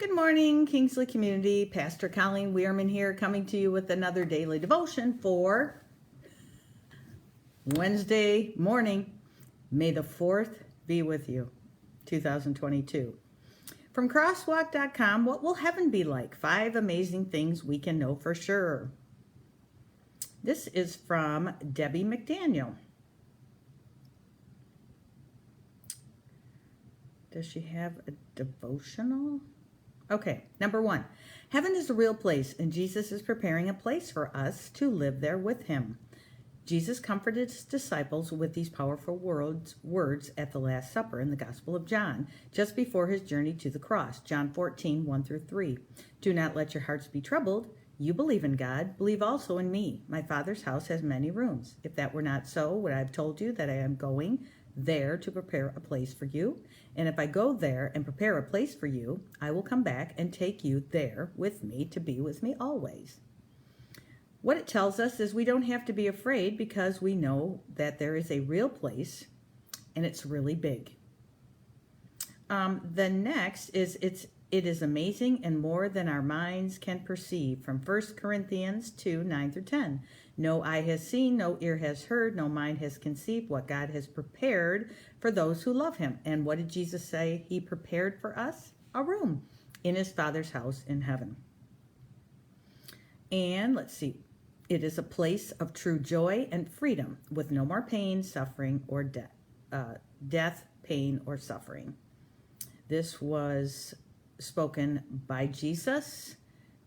Good morning, Kingsley community. Pastor Colleen Weirman here, coming to you with another daily devotion for Wednesday morning. May the 4th be with you, 2022. From crosswalk.com, what will heaven be like? 5 amazing things we can know for sure. This is from Debbie McDaniel. Does she have a devotional? Okay, number 1. Heaven is a real place, and Jesus is preparing a place for us to live there with him. Jesus comforted his disciples with these powerful words at the Last Supper in the Gospel of John, just before his journey to the cross. John 14, 1-3. Do not let your hearts be troubled. You believe in God, believe also in me. My Father's house has many rooms. If that were not so, would I have told you that I am going there to prepare a place for you? And if I go there and prepare a place for you, I will come back and take you there with me to be with me always. What it tells us is we don't have to be afraid because we know that there is a real place and it's really big. The next is it is amazing and more than our minds can perceive, from 1 Corinthians 2, 9-10. No eye has seen, no ear has heard, no mind has conceived what God has prepared for those who love him. And what did Jesus say he prepared for us? A room in his Father's house in heaven. And let's see. It is a place of true joy and freedom with no more pain, suffering, or death, pain, or suffering. This was spoken by Jesus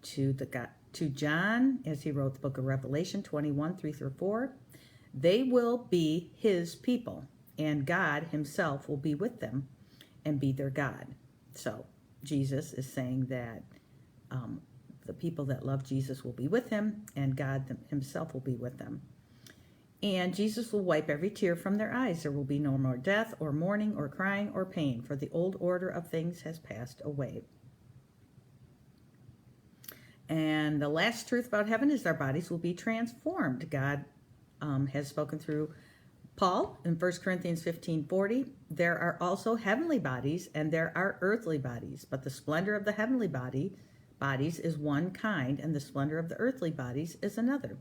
to John as he wrote the book of Revelation 21, 3-4. They will be his people, and God himself will be with them and be their God. So Jesus is saying that the people that love Jesus will be with him, and God himself will be with them. And Jesus will wipe every tear from their eyes. There will be no more death or mourning or crying or pain, for the old order of things has passed away. And the last truth about heaven is our bodies will be transformed. God has spoken through Paul in 1 Corinthians 15:40. There are also heavenly bodies and there are earthly bodies, but the splendor of the heavenly bodies is one kind, and the splendor of the earthly bodies is another.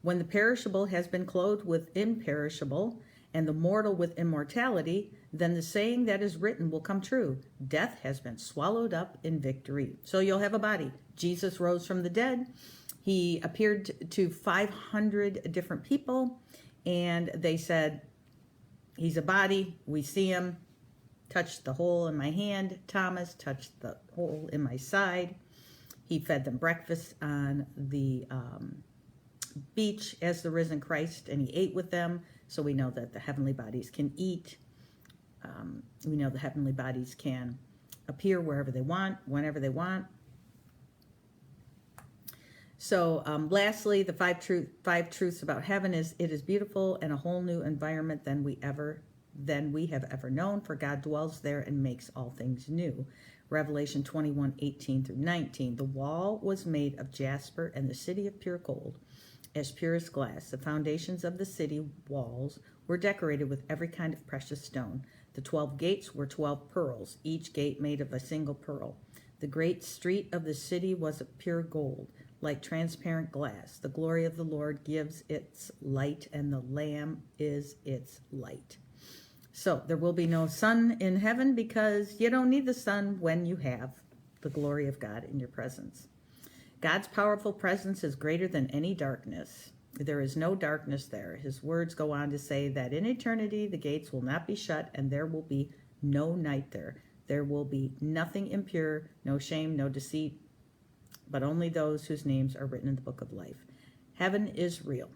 When the perishable has been clothed with imperishable, and the mortal with immortality, then the saying that is written will come true. Death has been swallowed up in victory. So you'll have a body. Jesus rose from the dead. He appeared to 500 different people, and they said, he's a body. We see him. Touched the hole in my hand. Thomas touched the hole in my side. He fed them breakfast on the beach as the risen Christ, and he ate with them. So we know that the heavenly bodies can eat. We know the heavenly bodies can appear wherever they want, whenever they want. So lastly, the five truths about heaven is it is beautiful and a whole new environment than we have ever known, for God dwells there and makes all things new. Revelation 21, 18-19. The wall was made of jasper and the city of pure gold, as pure as glass. The foundations of the city walls were decorated with every kind of precious stone. The 12 gates were 12 pearls, each gate made of a single pearl. The great street of the city was of pure gold, like transparent glass. The glory of the Lord gives its light, and the Lamb is its light. So there will be no sun in heaven because you don't need the sun when you have the glory of God in your presence. God's powerful presence is greater than any darkness. There is no darkness there. His words go on to say that in eternity the gates will not be shut and there will be no night there. There will be nothing impure, no shame, no deceit, but only those whose names are written in the book of life. Heaven is real.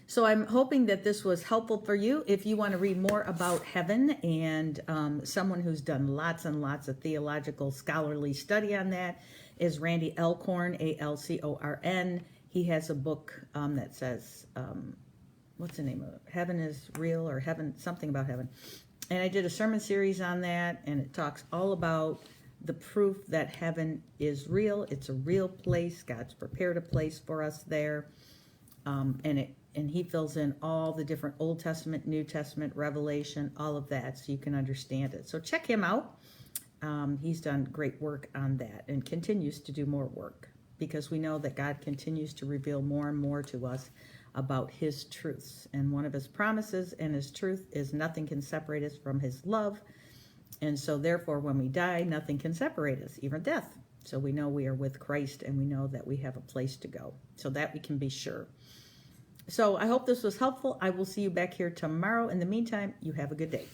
So I'm hoping that this was helpful for you. If you want to read more about heaven and someone who's done lots and lots of theological scholarly study on that is Randy Alcorn, Alcorn. He has a book that says, what's the name of it? Heaven is Real, or Heaven, something about heaven. And I did a sermon series on that, and it talks all about the proof that heaven is real. It's a real place. God's prepared a place for us there. And he fills in all the different Old Testament, New Testament, Revelation, all of that, so you can understand it. So check him out. He's done great work on that and continues to do more work, because we know that God continues to reveal more and more to us about his truths. And one of his promises and his truth is nothing can separate us from his love. And so therefore, when we die, nothing can separate us, even death. So we know we are with Christ, and we know that we have a place to go, so that we can be sure. So I hope this was helpful. I will see you back here tomorrow. In the meantime, you have a good day.